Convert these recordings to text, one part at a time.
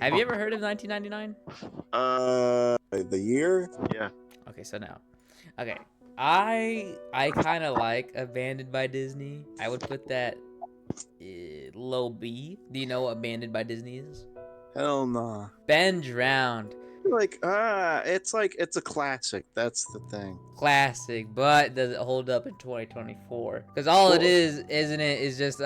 Have you ever heard of 1999? The year? Yeah. Okay, so now. Okay. I kind of like Abandoned by Disney. I would put that low B. Do you know what Abandoned by Disney is? Hell nah. Ben Drowned. It's a classic. That's the thing. Classic, but does it hold up in 2024? Because all it Well, is, isn't it, is just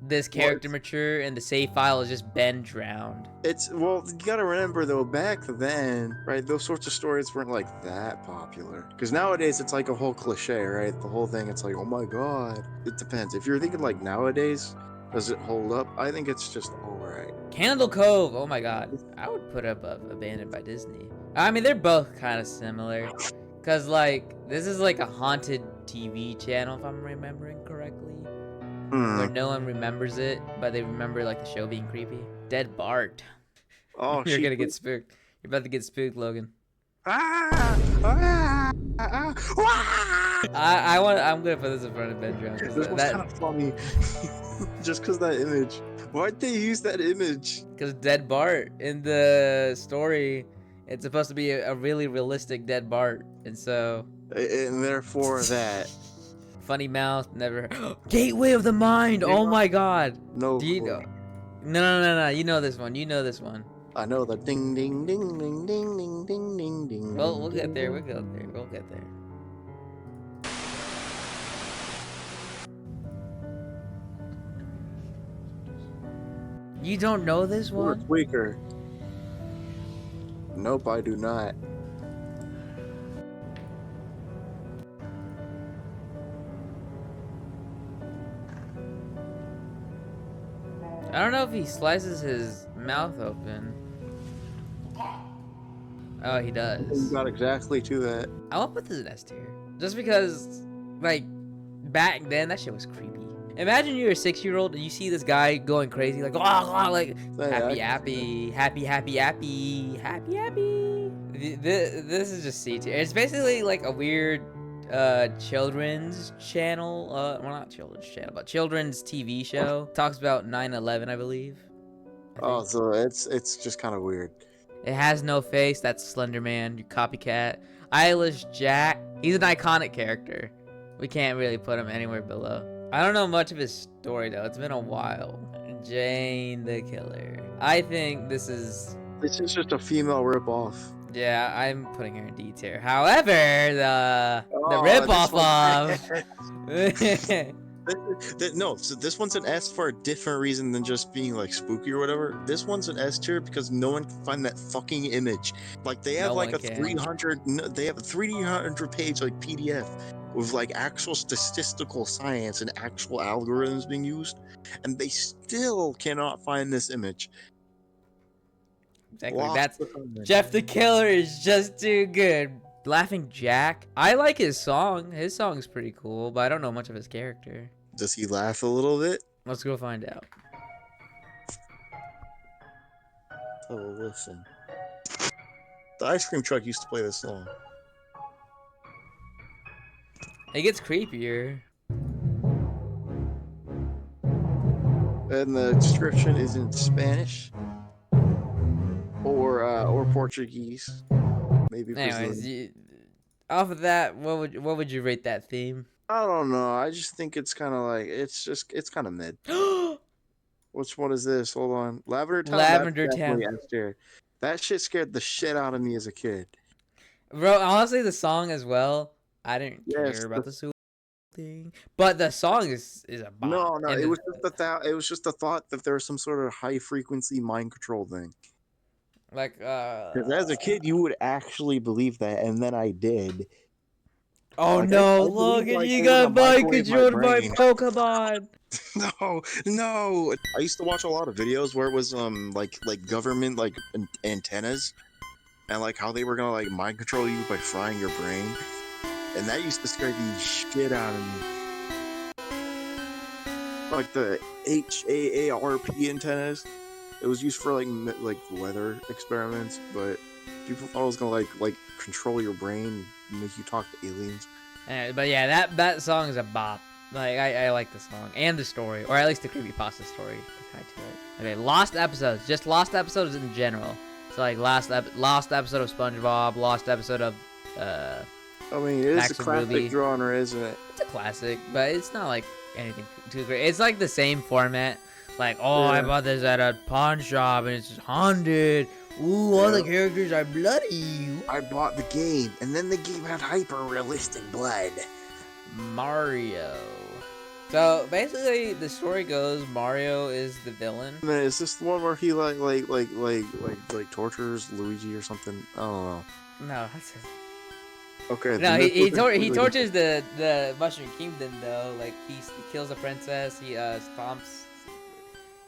this character it's, mature and the save file is just Ben Drowned. well, you gotta remember though, back then, right? Those sorts of stories weren't like that popular. Because nowadays it's like a whole cliche, right? The whole thing, it's like, oh my god. It depends. If you're thinking like nowadays, does it hold up? I think it's just alright. Candle Cove. Oh my god, I would put up Abandoned by Disney. I mean, they're both kind of similar, cause like this is like a haunted TV channel if I'm remembering correctly, where no one remembers it, but they remember like the show being creepy. Dead Bart. Oh, You're gonna get spooked. You're about to get spooked, Logan. Ah! Ah! Ah! Ah! I'm gonna put this in front of Ben Drowned, This was kind of funny. Just because that image. Why'd they use that image? because Dead Bart in the story, it's supposed to be a really realistic Dead Bart, and so. And therefore that. Funny mouth, never. Gateway of the Mind. Oh my god. No. Do you know? No. You know this one. You know this one. I know the ding ding ding ding ding ding ding ding ding. Well, we'll get there. We'll get there. We'll get there. You don't know this Or one? tweaker. Nope, I do not. I don't know if he slices his mouth open. Oh, he You does. got exactly to that. I won't put this in S tier. Just because, like, back then, that shit was creepy. Imagine you're a 6-year-old and you see this guy going crazy, like, like, happy. This is just C tier. It's basically like a weird children's channel. Well, not children's channel, but children's TV show. Talks about 9/11, I believe. Oh, so it's just kind of weird. It has no face. That's Slender Man, you copycat. Eyeless Jack. He's an iconic character. We can't really put him anywhere below. I don't know much of his story though. It's been a while. Jane the Killer. I think this is. This is just a female ripoff. Yeah, I'm putting her in D tier. However, the ripoff of. No, so this one's an S for a different reason than just being like spooky or whatever. This one's an S tier because no one can find that fucking image. Like they have No like one a can. 300, they have a 300 page like PDF with like actual statistical science and actual algorithms being used, and they still cannot find this image. Exactly. Lost That's the comment. Jeff the Killer is just too good. Laughing Jack. I like his song. His song's pretty cool, but I don't know much of his character. Does he laugh a little bit? Let's go find out. Oh, listen. The ice cream truck used to play this song. It gets creepier. And the description is in Spanish or Portuguese, maybe Brazilian. Anyways, off of that, what would you rate that theme? I don't know. I just think it's kind of like it's kind of mid. Which one is this? Hold on, Lavender Town. Lavender That's Town. definitely S tier. That shit scared the shit out of me as a kid. Bro, honestly, the song as well. I didn't Yes, care about the suicide thing, but the song is a bop. No, And it was just it was just the thought that there was some sort of high frequency mind control thing. like Because as a kid, you would actually believe that, and then I did. Oh Like, no, I look believe, at like, you they got were gonna mind microwave my controlled by brain. Pokemon. No. I used to watch a lot of videos where it was like government like antennas, and like how they were gonna like mind control you by frying your brain, and that used to scare the shit out of me. Like the HAARP antennas, it was used for like weather experiments, but people thought it was gonna like control your brain, and make you talk to aliens. But yeah, that song is a bop. Like I like the song and the story, or at least the creepypasta story. high to it. Okay, lost episodes. Just lost episodes in general. So like lost episode of SpongeBob, lost episode of I mean, it is Max a and classic Ruby. genre, isn't it? It's a classic, but it's not like anything too great. It's like the same format. Like, oh, I Yeah. bought this at a pawn shop and it's haunted. Ooh, all the Yeah. characters are bloody. I bought the game, and then the game had hyper-realistic blood. Mario. So basically, the story goes Mario is the villain. I mean, is this the one where he like tortures Luigi or something? I don't know. No, that's his. Okay. No, then he completely tortures the Mushroom Kingdom though. Like he kills a princess. He stomps.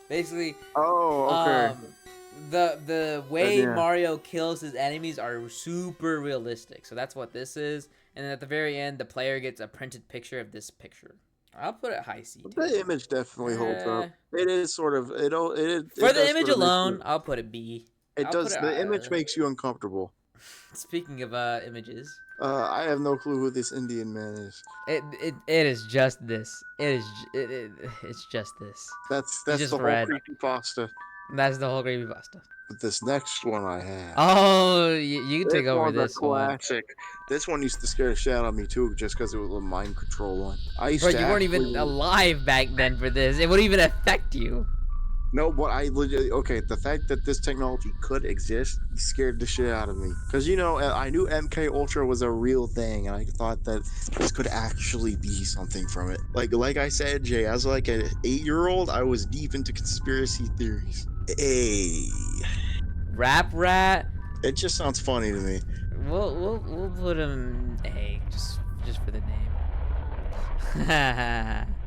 Basically, Oh, okay. The way Yeah. Mario kills his enemies are super realistic. So that's what this is. And then at the very end, the player gets a printed picture of this picture. I'll put it high C. The image definitely holds up. It is sort of For the image alone, I'll put it B. It I'll does. put The image makes you uncomfortable. Speaking of images, I have no clue who this Indian man is. it is just this. It's just this. That's just the whole red. creepypasta. That's the whole creepypasta. But this next one I have. Oh, you can take over one's a this one. classic. This one used to scare the shit out of me too, just because it was a mind control one. I used Bro, to you weren't even actually- alive back then for this. It wouldn't even affect you. No, but I legit okay. The fact that this technology could exist scared the shit out of me. Cause you know I knew MK Ultra was a real thing, and I thought that this could actually be something from it. Like I said, Jay, as like an 8-year-old, I was deep into conspiracy theories. Hey, Rap Rat. it just sounds funny to me. We'll put him A just for the name.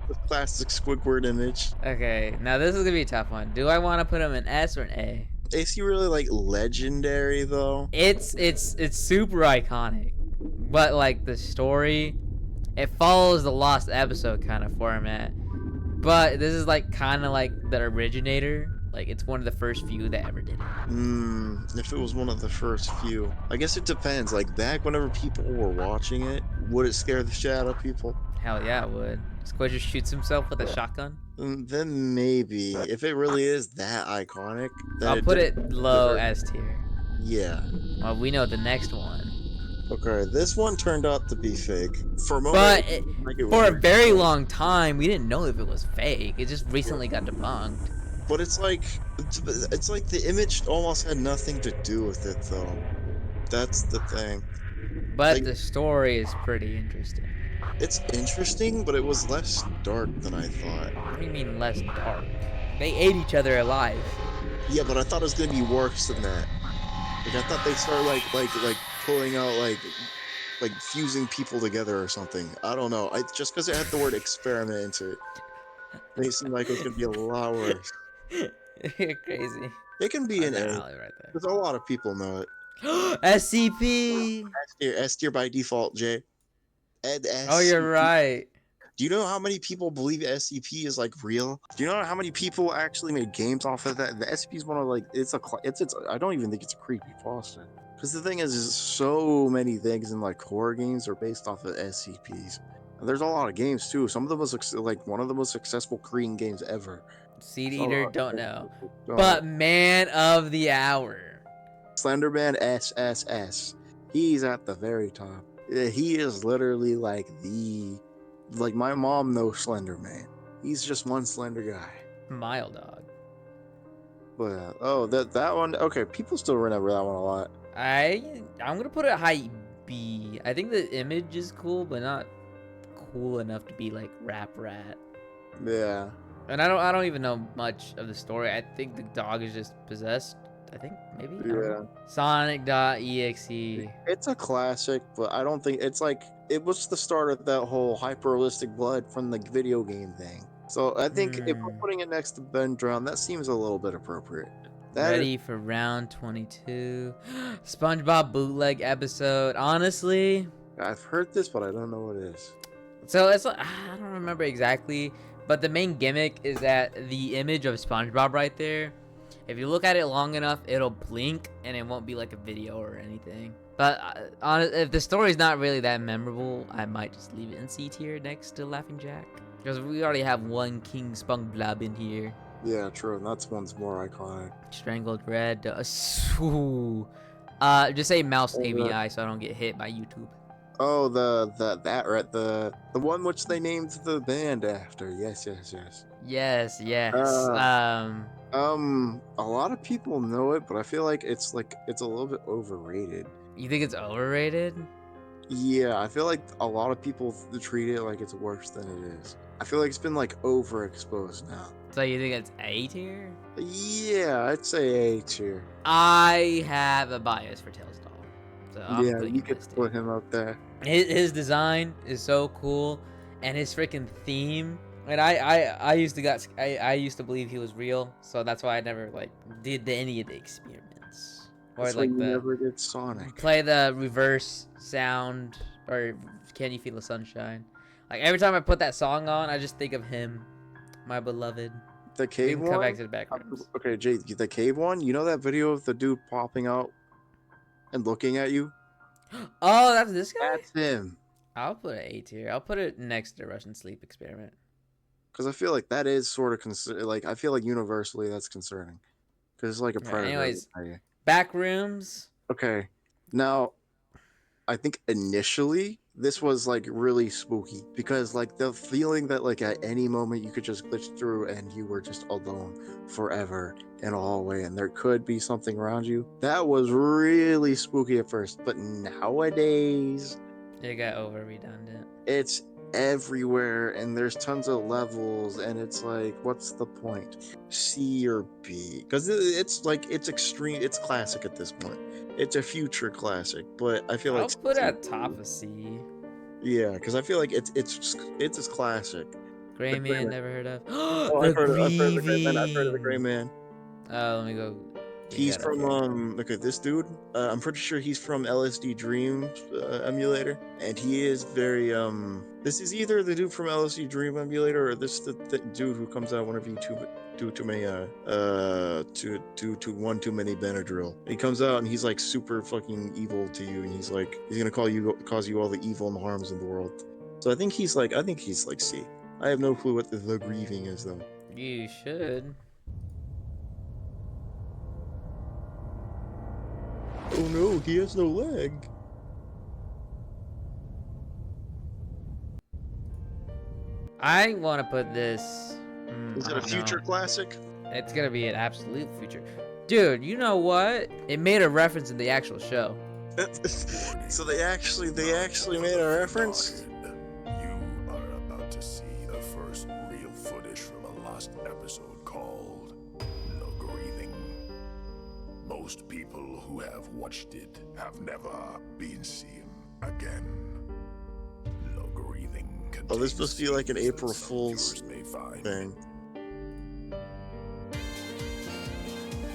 The classic Squidward image. Okay, now this is gonna be a tough one. Do I want to put him in S or an A? Is he really like legendary though? It's super iconic, but like the story, it follows the Lost episode kind of format. But this is like kind of like the originator. Like it's one of the first few that ever did it. If it was one of the first few, I guess it depends. Like back whenever people were watching it, would it scare the shit out of people? Hell yeah, it would. Squid just shoots himself with a shotgun. Then maybe if it really is that iconic, then I'll put it low deserves- S tier. Yeah. Well, we know the next one. Okay, this one turned out to be fake. For a moment, But like it was for a real. very long time, we didn't know if it was fake. It just recently got debunked. But it's like the image almost had nothing to do with it though. That's the thing. But Like- the story is pretty interesting. It's interesting, but it was less dark than I thought. What do you mean less dark? They ate each other alive. Yeah, but I thought it was gonna be worse than that. Like I thought they'd start like pulling out like fusing people together or something. I don't know. Just because it had the word experiment into it, made it seem like it was gonna be a lot worse. You're crazy. It can be an That's A alley right because a lot of people know it. there. SCP. S tier by default, Jay. Oh, you're right. Do you know how many people believe SCP is like real? Do you know how many people actually made games off of that? The SCP is one of like it's I don't even think it's a creepypasta. Because the thing is so many things in like horror games are based off of SCPs. And there's a lot of games too. Some of the most like one of the most successful Korean games ever. Seed So, Eater, don't know. uh, But man of the hour. Slenderman SSS. He's at the very top. He is literally like my mom knows Slenderman. He's just one slender guy. Mile Dog. But oh, that one. Okay, people still remember that one a lot. I'm gonna put it high B. I think the image is cool, but not cool enough to be like Rap Rat. Yeah. And I don't even know much of the story. I think the dog is just possessed. I think maybe. I don't know. Sonic.exe. It's a classic, but I don't think it's like it was the start of that whole hyper-realistic blood from the video game thing. So I think if we're putting it next to Ben Drown, that seems a little bit appropriate. Ready for round 22. SpongeBob bootleg episode. Honestly, I've heard this, but I don't know what it is. so it's like, I don't remember exactly, but the main gimmick is that the image of SpongeBob right there, if you look at it long enough, it'll blink and it won't be like a video or anything. But if the story's not really that memorable, I might just leave it in C tier next to Laughing Jack. Because we already have one King SpongeBob in here. Yeah, true. And that's one's more iconic. Strangled Red. Just say mouse ABI so I don't get hit by YouTube. Oh, that right, the one which they named the band after. Yes, yes, yes. Yes, yes. Uh, a lot of people know it, but I feel like it's a little bit overrated. You think it's overrated? Yeah, I feel like a lot of people treat it like it's worse than it is. I feel like it's been like overexposed now. So you think it's A tier? Yeah, I'd say A tier. I have a bias for Tails Doll, so I'm Yeah, putting you it could this tier. put him up there. His design is so cool, and his freaking theme. And I used to believe he was real, so that's why I never like did any of the experiments or That's why like you the never get Sonic. play the reverse sound or Can You Feel the Sunshine. Like every time I put that song on, I just think of him, my beloved. The We cave can come back one? to the backgrounds. Okay, Jay, the cave one? You know that video of the dude popping out and looking at you? Oh, that's this guy? That's him. I'll put it A tier. I'll put it next to Russian Sleep Experiment. Because I feel like that is sort of like I feel like universally that's concerning. Because it's like a Yeah, predator. anyways, back rooms. Okay, now I think initially this was like really spooky because like the feeling that like at any moment you could just glitch through and you were just alone forever in a hallway and there could be something around you. That was really spooky at first, but nowadays It got over redundant. it's everywhere and there's tons of levels and it's like what's the point? C or B? Because it's like it's extreme, it's classic at this point. It's a future classic, but I feel I'll like put it at top of C. yeah, because I feel like it's as classic. The Gray Gray Man, Man. never heard of. Oh, The I've heard of the Gray Man. I've heard of the Gray Grieving. Man. Oh, let me go. He's from look at this dude. I'm pretty sure he's from LSD Dream emulator, and he is very This is either the dude from LSD Dream emulator or this the dude who comes out whenever you do too many too many Benadryl. He comes out and he's like super fucking evil to you, and he's gonna cause you all the evil and harms in the world. So I think he's like C. I have no clue what the grieving is though. You should. Oh no, he has no leg. I want to put this. Is it a future classic? It's gonna be an absolute future. Dude, you know what? It made a reference in the actual show. So they actually made a reference? You are about to see the first real footage from a last episode called No Grieving. Most people who have watched it have never been seen again. No Grieving. Oh, this must be like an April Fool's thing.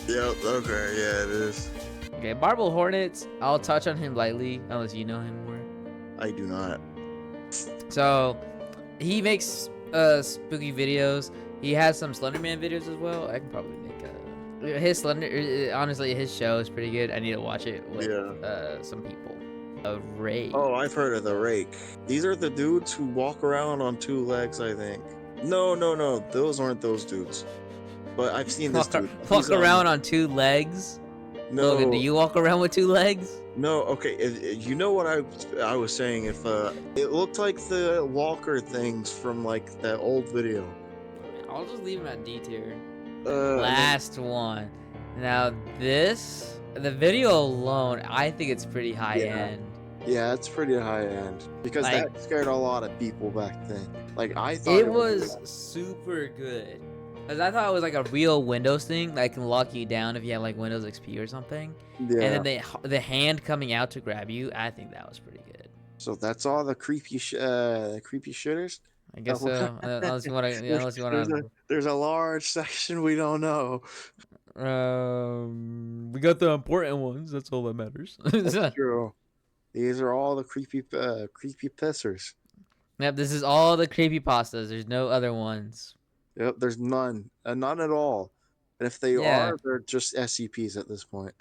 Yep, okay, yeah, it is. Okay, Marble Hornets. I'll touch on him lightly, unless you know him more. I do not. So, he makes spooky videos. He has some Slenderman videos as well. I can probably make his Slender. Honestly, his show is pretty good. I need to watch it with some people. A Rake. Oh, I've heard of the Rake. These are the dudes who walk around on two legs, I think. No, those aren't those dudes. But I've seen this dude. Walk around on two legs? No. Logan, do you walk around with two legs? No, okay. You know what I was saying? If it looked like the walker things from like that old video. I'll just leave him at D tier. Uh, Last one. Now this, the video alone, I think it's pretty high end. Yeah, it's pretty high end because Like, that scared a lot of people back then. Like I thought it was super good. Cause I thought it was like a real Windows thing that can lock you down if you have like Windows XP or something. Yeah. And then the hand coming out to grab you, I think that was pretty good. So that's all the creepy shitters. I guess so. Unless you want to. There's a large section we don't know. We got the important ones. That's all that matters. That's true. These are all the creepy pissers. Yep, this is all the creepypastas. There's no other ones. Yep, there's none at all. And if they are, they're just SCPs at this point.